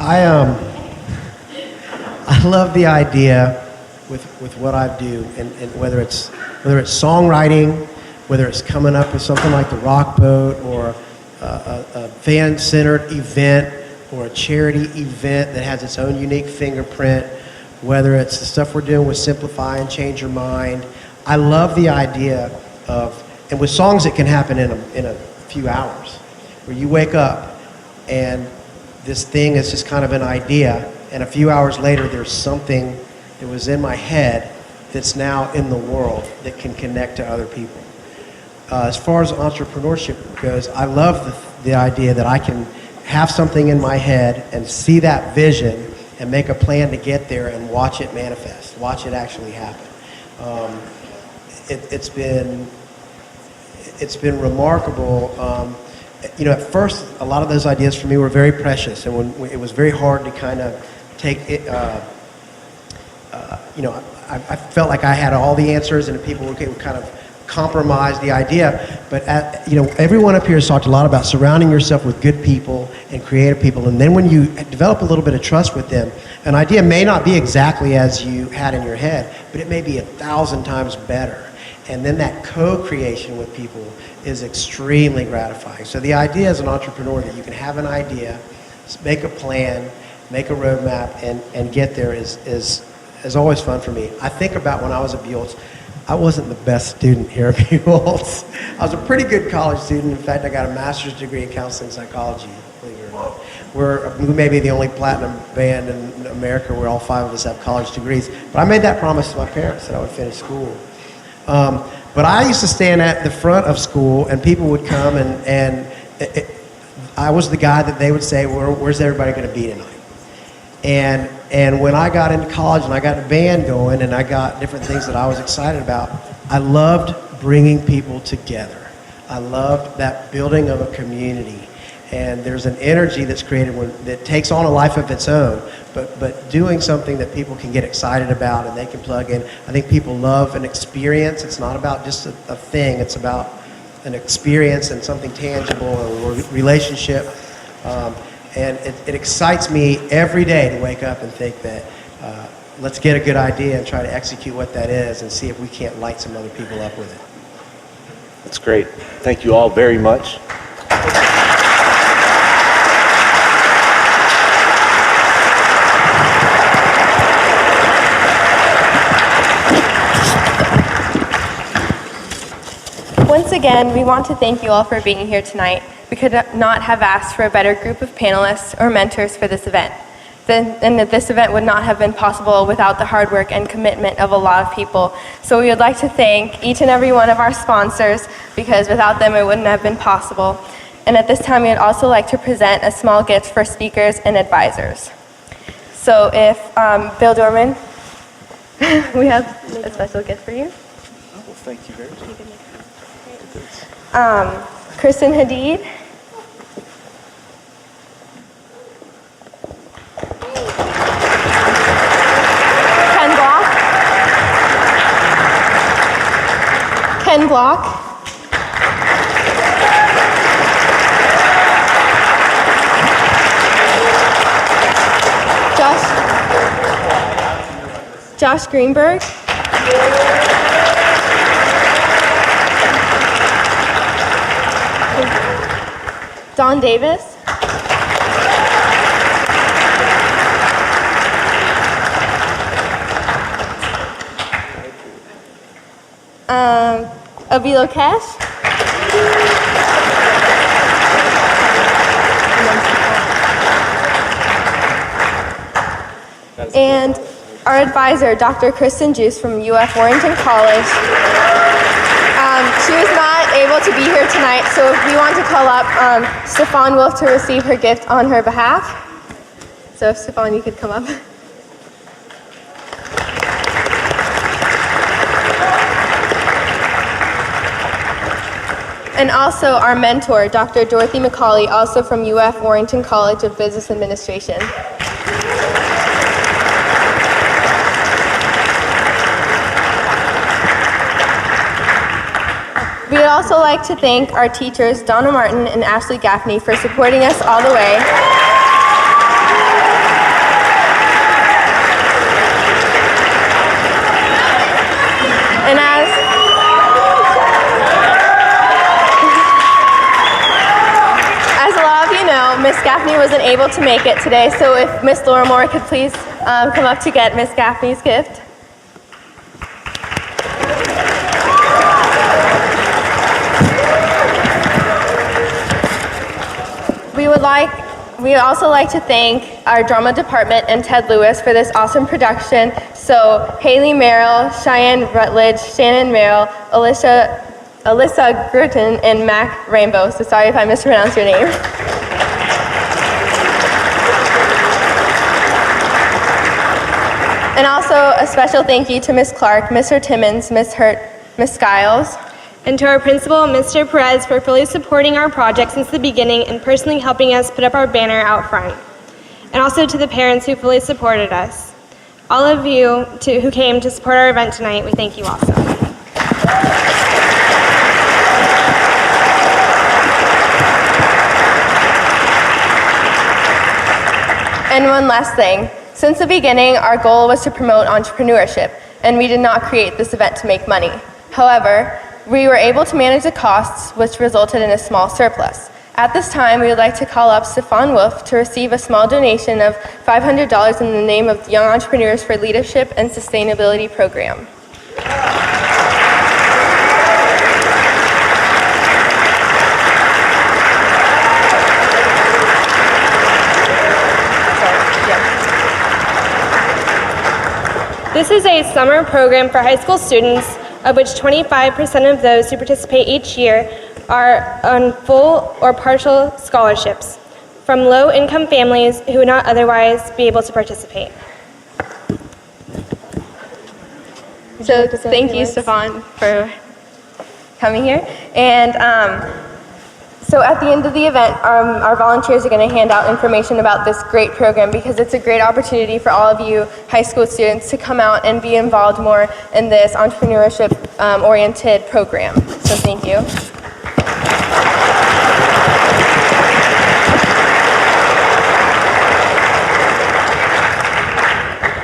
I love the idea with what I do, and whether it's songwriting, whether it's coming up with something like the Rock Boat, or a fan-centered event, or a charity event that has its own unique fingerprint, whether it's the stuff we're doing with Simplify and Change Your Mind. I love the idea of, and with songs it can happen in a few hours, where you wake up and this thing is just kind of an idea, and a few hours later there's something that was in my head that's now in the world that can connect to other people. As far as entrepreneurship goes, I love the idea that I can have something in my head and see that vision and make a plan to get there and watch it manifest, watch it actually happen. It's been remarkable. At first, a lot of those ideas for me were very precious, and when it was very hard to kind of take it. I felt like I had all the answers, and people would kind of compromise the idea. But everyone up here has talked a lot about surrounding yourself with good people and creative people, and then when you develop a little bit of trust with them, an idea may not be exactly as you had in your head, but it may be 1,000 times better. And then that co-creation with people is extremely gratifying. So the idea as an entrepreneur that you can have an idea, make a plan, make a roadmap, and get there is always fun for me. I think about when I was at Buell's, I wasn't the best student here at Buell's. I was a pretty good college student. In fact, I got a master's degree in counseling psychology, believe it or not. We may be the only platinum band in America where all 5 of us have college degrees. But I made that promise to my parents that I would finish school. But I used to stand at the front of school, and people would come, and I was the guy that they would say, where's everybody going to be tonight? And when I got into college and I got a band going and I got different things that I was excited about, I loved bringing people together. I loved that building of a community. And there's an energy that's created that takes on a life of its own, but doing something that people can get excited about and they can plug in. I think people love an experience. It's not about just a thing. It's about an experience and something tangible, or a relationship. And it excites me every day to wake up and think that let's get a good idea and try to execute what that is and see if we can't light some other people up with it. That's great. Thank you all very much. Once again, we want to thank you all for being here tonight. We could not have asked for a better group of panelists or mentors for this event. And that this event would not have been possible without the hard work and commitment of a lot of people. So we would like to thank each and every one of our sponsors, because without them it wouldn't have been possible. And at this time, we would also like to present a small gift for speakers and advisors. So if Bill Dorman, we have a special gift for you. Oh, well, thank you very much. Kristen Hadid. Ken Block. Josh Greenberg. Don Davis. Avilo Kesh. And our advisor, Dr. Kristen Juice from UF Warrington College. She was not able to be here tonight, so if we want to call up Stefan Wolf to receive her gift on her behalf. So if Stefan, you could come up. And also our mentor, Dr. Dorothy McCauley, also from UF Warrington College of Business Administration. We'd also like to thank our teachers, Donna Martin and Ashley Gaffney, for supporting us all the way. know, Miss Gaffney wasn't able to make it today, so if Miss Laura Moore could please come up to get Miss Gaffney's gift. We'd also like to thank our drama department and Ted Lewis for this awesome production. So Haley Merrill, Cheyenne Rutledge, Shannon Merrill, Alyssa Gruten, and Mac Rainbow. So sorry if I mispronounced your name. And also a special thank you to Miss Clark, Mr. Timmons, Miss Hurt, Miss Skiles. And to our principal, Mr. Perez, for fully supporting our project since the beginning and personally helping us put up our banner out front. And also to the parents who fully supported us. All of you who came to support our event tonight, we thank you also. And one last thing. Since the beginning, our goal was to promote entrepreneurship, and we did not create this event to make money. However, we were able to manage the costs, which resulted in a small surplus. At this time, we would like to call up Stefan Wolf to receive a small donation of $500 in the name of Young Entrepreneurs for Leadership and Sustainability Program. This is a summer program for high school students, of which 25% of those who participate each year are on full or partial scholarships from low-income families who would not otherwise be able to participate. So thank you, Stefan, for coming here. And so at the end of the event, our volunteers are going to hand out information about this great program because it's a great opportunity for all of you high school students to come out and be involved more in this entrepreneurship-oriented program. So thank you.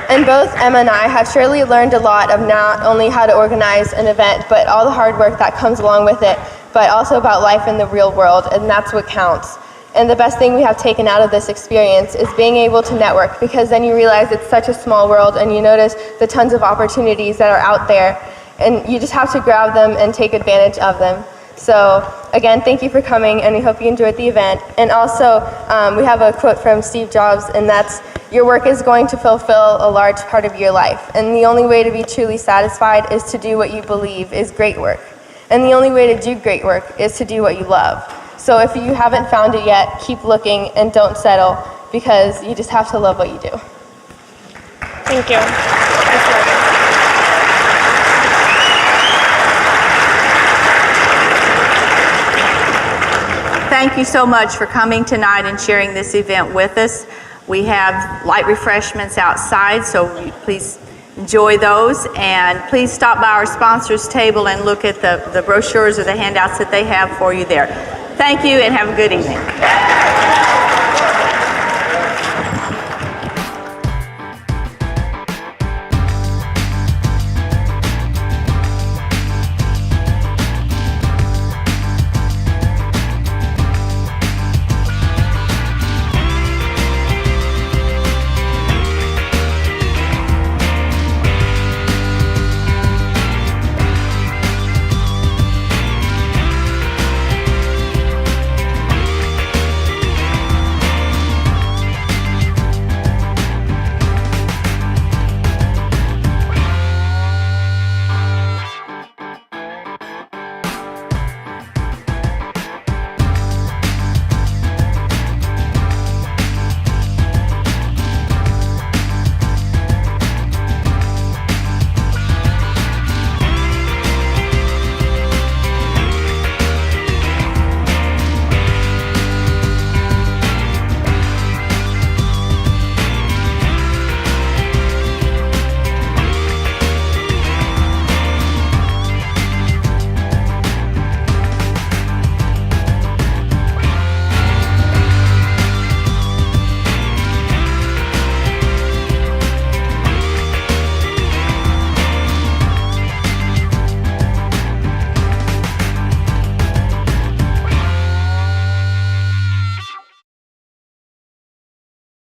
And both Emma and I have surely learned a lot of not only how to organize an event, but all the hard work that comes along with it, but also about life in the real world, and that's what counts. And the best thing we have taken out of this experience is being able to network, because then you realize it's such a small world and you notice the tons of opportunities that are out there, and you just have to grab them and take advantage of them. So again, thank you for coming, and we hope you enjoyed the event. And also, we have a quote from Steve Jobs, and that's, "Your work is going to fulfill a large part of your life, and the only way to be truly satisfied is to do what you believe is great work. And the only way to do great work is to do what you love." So if you haven't found it yet, keep looking and don't settle, because you just have to love what you do. Thank you. Thank you so much for coming tonight and sharing this event with us. We have light refreshments outside, so please enjoy those, and please stop by our sponsors table and look at the brochures or the handouts that they have for you there. Thank you and have a good evening.